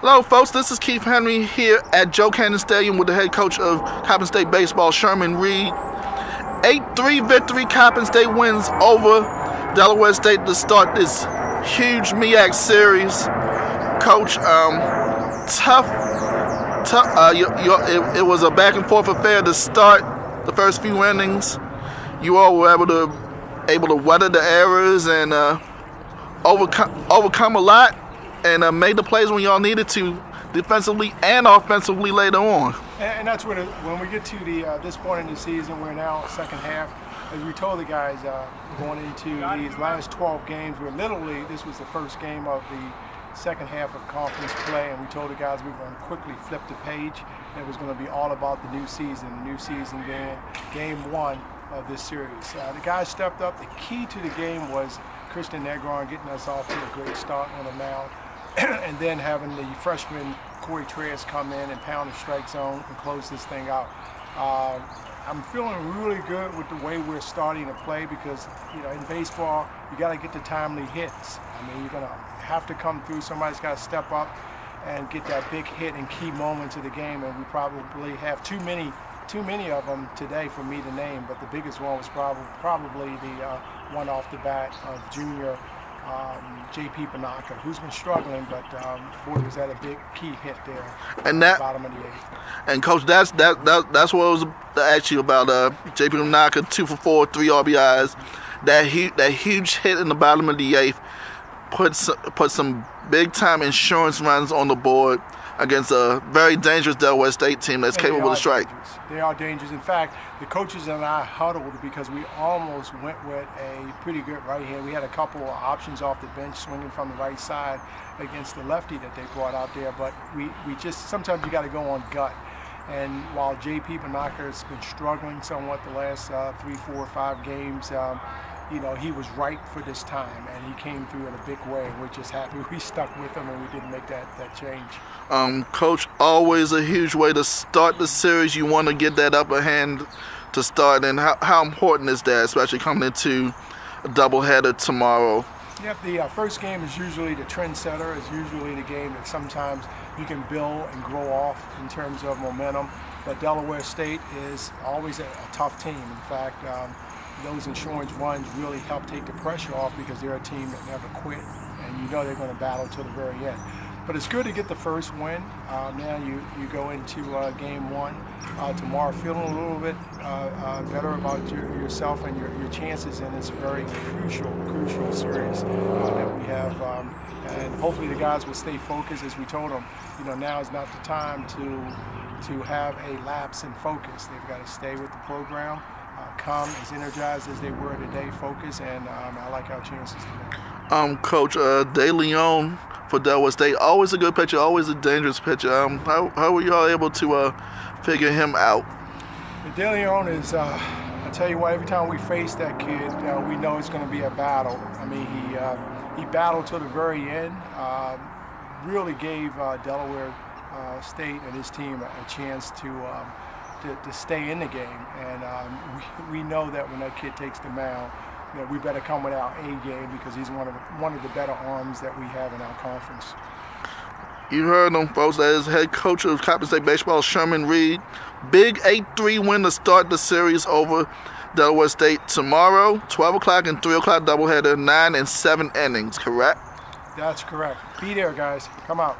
Hello, folks. This is Keith Henry here at Joe Cannon Stadium with the head coach of Coppin State baseball, Sherman Reed. 8-3 victory. Coppin State wins over Delaware State to start this huge MEAC series. Coach, tough. It was a back and forth affair to start the first few innings. You all were able to weather the errors and overcome a lot. And made the plays when y'all needed to, defensively and offensively later on. And that's when we get to this point in the season, we're now second half. As we told the guys going into these last 12 games, this was the first game of the second half of conference play, and we told the guys we were going to quickly flip the page. And it was going to be all about the new season. The new season being game one of this series. The guys stepped up. The key to the game was Christian Negron getting us off to a great start on the mound. And then having the freshman Corey Treyas come in and pound the strike zone and close this thing out. I'm feeling really good with the way we're starting to play because, in baseball, you got to get the timely hits. I mean, you're going to have to come through. Somebody's got to step up and get that big hit in key moments of the game, and we probably have too many of them today for me to name, but the biggest one was probably the one off the bat of junior J.P. Banaka, who's been struggling, but boy, was that a big key hit there and at the bottom of the eighth. And Coach, that's what it was actually about. J.P. Banaka, 2 for 4, 3 RBIs. That huge hit in the bottom of the eighth put some big time insurance runs on the board against a very dangerous Delaware State team that's capable of strike. They are dangerous. In fact, the coaches and I huddled because we almost went with a pretty good right hand. We had a couple of options off the bench swinging from the right side against the lefty that they brought out there, but we just, sometimes you got to go on gut. And while J.P. Banaka has been struggling somewhat the last 3, 4, 5 games, he was right for this time, and he came through in a big way, and we're just happy we stuck with him and we didn't make that change. Coach, always a huge way to start the series. You want to get that upper hand to start, and how important is that, especially coming into a doubleheader tomorrow? Yep, the first game is usually the trendsetter, is usually the game that sometimes you can build and grow off in terms of momentum, but Delaware State is always a tough team. In fact, those insurance runs really help take the pressure off because they're a team that never quit, and they're going to battle till the very end. But it's good to get the first win. Now you go into game one tomorrow feeling a little bit better about yourself and your chances in this very crucial series that we have. And hopefully the guys will stay focused, as we told them. Now is not the time to have a lapse in focus. They've got to stay with the program. Come as energized as they were today, focus, and I like our chances today. Coach, De Leon for Delaware State, always a good pitcher, always a dangerous pitcher. How were y'all able to figure him out? De Leon is, I tell you what, every time we face that kid, we know it's going to be a battle. I mean, he battled till the very end, really gave Delaware State and his team a chance to stay in the game, and we know that when that kid takes the mound, we better come with our A game because he's one of the better arms that we have in our conference. You heard him, folks. That is head coach of Coppin State baseball, Sherman Reed. Big 8-3 win to start the series over Delaware State tomorrow. 12 o'clock and 3 o'clock doubleheader, 9 and 7 innings. Correct? That's correct. Be there, guys. Come out.